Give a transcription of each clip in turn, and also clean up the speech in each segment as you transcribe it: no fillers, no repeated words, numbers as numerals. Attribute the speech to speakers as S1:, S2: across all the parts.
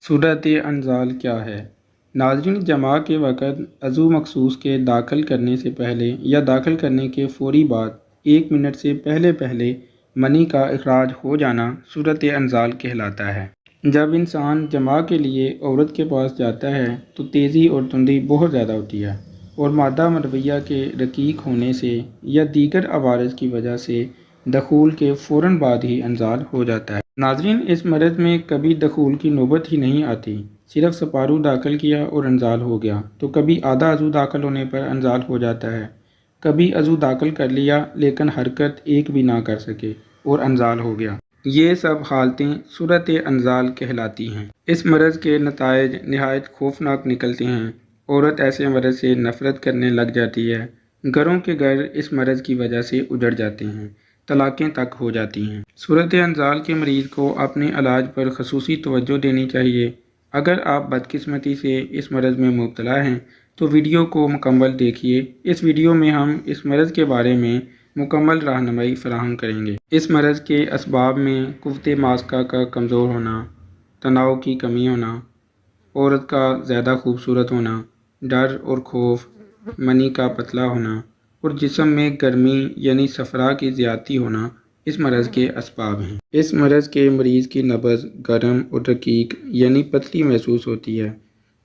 S1: صورت انزال کیا ہے؟ ناظرین، جماع کے وقت عضو مخصوص کے داخل کرنے سے پہلے یا داخل کرنے کے فوری بعد 1 منٹ سے پہلے منی کا اخراج ہو جانا صورت انزال کہلاتا ہے۔ جب انسان جماع کے لیے عورت کے پاس جاتا ہے تو تیزی اور تندی بہت زیادہ ہوتی ہے اور مادہ مرویہ کے رقیق ہونے سے یا دیگر عوارض کی وجہ سے دخول کے فوراً بعد ہی انزال ہو جاتا ہے۔ ناظرین، اس مرض میں کبھی دخول کی نوبت ہی نہیں آتی، صرف سپارو داخل کیا اور انزال ہو گیا، تو کبھی آدھا عضو داخل ہونے پر انزال ہو جاتا ہے، کبھی عضو داخل کر لیا لیکن حرکت ایک بھی نہ کر سکے اور انزال ہو گیا۔ یہ سب حالتیں صورت انزال کہلاتی ہیں۔ اس مرض کے نتائج نہایت خوفناک نکلتے ہیں۔ عورت ایسے مرض سے نفرت کرنے لگ جاتی ہے، گھروں کے گھر اس مرض کی وجہ سے اجڑ جاتے ہیں، طلاقیں تک ہو جاتی ہیں۔ صورت انزال کے مریض کو اپنے علاج پر خصوصی توجہ دینی چاہیے۔ اگر آپ بدقسمتی سے اس مرض میں مبتلا ہیں تو ویڈیو کو مکمل دیکھیے۔ اس ویڈیو میں ہم اس مرض کے بارے میں مکمل رہنمائی فراہم کریں گے۔ اس مرض کے اسباب میں قوت ماسکہ کا کمزور ہونا، تناؤ کی کمی ہونا، عورت کا زیادہ خوبصورت ہونا، ڈر اور خوف، منی کا پتلا ہونا اور جسم میں گرمی یعنی صفرا کی زیادتی ہونا اس مرض کے اسباب ہیں۔ اس مرض کے مریض کی نبض گرم اور رقیق یعنی پتلی محسوس ہوتی ہے۔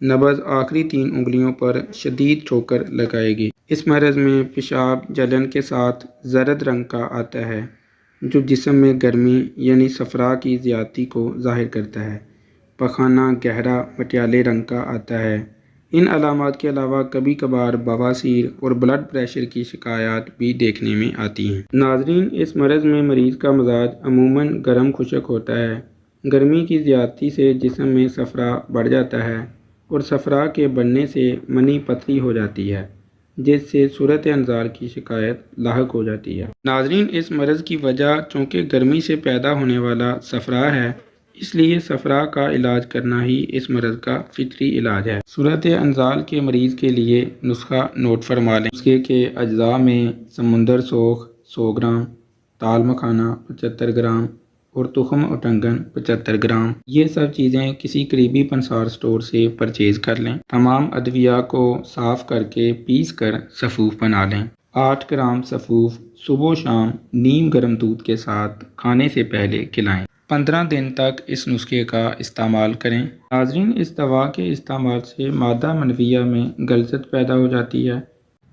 S1: نبض آخری 3 انگلیوں پر شدید ٹھوکر لگائے گی۔ اس مرض میں پیشاب جلن کے ساتھ زرد رنگ کا آتا ہے جو جسم میں گرمی یعنی صفرا کی زیادتی کو ظاہر کرتا ہے۔ پخانہ گہرا مٹیالے رنگ کا آتا ہے۔ ان علامات کے علاوہ کبھی کبھار بواسیر اور بلڈ پریشر کی شکایات بھی دیکھنے میں آتی ہیں۔ ناظرین، اس مرض میں مریض کا مزاج عموماً گرم خشک ہوتا ہے۔ گرمی کی زیادتی سے جسم میں صفرا بڑھ جاتا ہے اور صفرا کے بڑھنے سے منی پتلی ہو جاتی ہے جس سے صورت انزال کی شکایت لاحق ہو جاتی ہے۔ ناظرین، اس مرض کی وجہ چونکہ گرمی سے پیدا ہونے والا صفرا ہے، اس لیے صفرا کا علاج کرنا ہی اس مرض کا فطری علاج ہے۔ صورت انزال کے مریض کے لیے نسخہ نوٹ فرما لیں۔ نسخے کے اجزاء میں سمندر سوخ 100 گرام، تال مکھانا 75 گرام اور تخم اٹنگن 75 گرام۔ یہ سب چیزیں کسی قریبی پنسار سٹور سے پرچیز کر لیں۔ تمام ادویہ کو صاف کر کے پیس کر سفوف بنا لیں۔ 8 گرام سفوف صبح و شام نیم گرم دودھ کے ساتھ کھانے سے پہلے کھلائیں۔ 15 دن تک اس نسخے کا استعمال کریں۔ ناظرین، اس دوا کے استعمال سے مادہ منویہ میں غلظت پیدا ہو جاتی ہے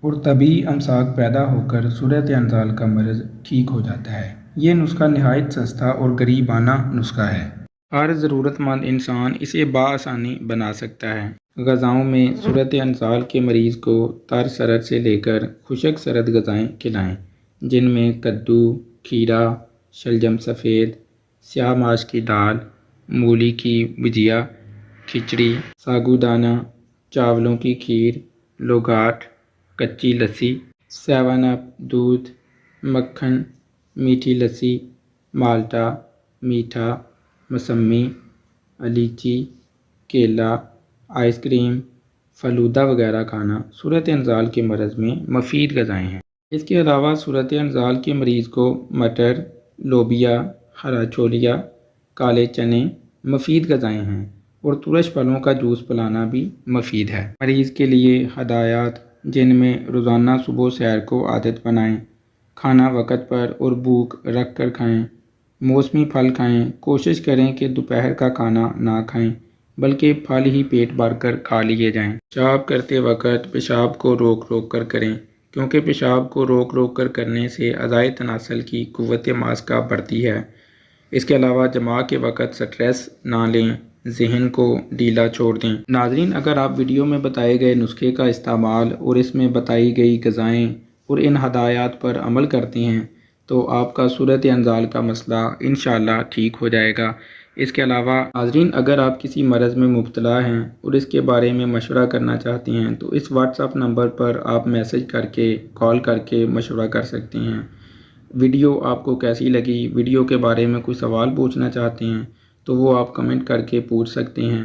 S1: اور طبیعی امساک پیدا ہو کر صورت انزال کا مرض ٹھیک ہو جاتا ہے۔ یہ نسخہ نہایت سستا اور غریبانہ نسخہ ہے۔ ہر ضرورت مند انسان اسے بآسانی بنا سکتا ہے۔ غذاؤں میں صورت انزال کے مریض کو تر سرد سے لے کر خشک سرد غذائیں کھلائیں، جن میں کدو، کھیرا، شلجم سفید، سیاہ ماش کی دال، مولی کی بھجیا، کھچڑی، ساگودانہ، چاولوں کی کھیر، لوگاٹ، کچی لسی، 7 اپ، دودھ، مکھن، میٹھی لسی، مالٹا، میٹھا، موسمی، الائچی، کیلا، آئس کریم، فلودہ وغیرہ کھانا صورت انزال کے مرض میں مفید غذائیں ہیں۔ اس کے علاوہ صورت انزال کے مریض کو مٹر، لوبیا، ہرا چھولیا، کالے چنے مفید غذائیں ہیں اور ترش پھلوں کا جوس پلانا بھی مفید ہے۔ مریض کے لیے ہدایات، جن میں روزانہ صبح سیر کو عادت بنائیں، کھانا وقت پر اور بھوک رکھ کر کھائیں، موسمی پھل کھائیں، کوشش کریں کہ دوپہر کا کھانا نہ کھائیں بلکہ پھل ہی پیٹ بھر کر کھا لیے جائیں۔ پیشاب کرتے وقت پیشاب کو روک روک کر کریں، کیونکہ پیشاب کو روک روک کر کرنے سے اعضائے تناسل کی قوت ماسکہ بڑھتی ہے۔ اس کے علاوہ جماع کے وقت سٹریس نہ لیں، ذہن کو ڈھیلا چھوڑ دیں۔ ناظرین، اگر آپ ویڈیو میں بتائے گئے نسخے کا استعمال اور اس میں بتائی گئی غذائیں اور ان ہدایات پر عمل کرتے ہیں تو آپ کا صورت انزال کا مسئلہ انشاءاللہ ٹھیک ہو جائے گا۔ اس کے علاوہ ناظرین، اگر آپ کسی مرض میں مبتلا ہیں اور اس کے بارے میں مشورہ کرنا چاہتے ہیں تو اس واٹس ایپ نمبر پر آپ میسج کر کے کال کر کے مشورہ کر سکتے ہیں۔ ویڈیو آپ کو کیسی لگی، ویڈیو کے بارے میں کوئی سوال پوچھنا چاہتے ہیں تو وہ آپ کمنٹ کر کے پوچھ سکتے ہیں۔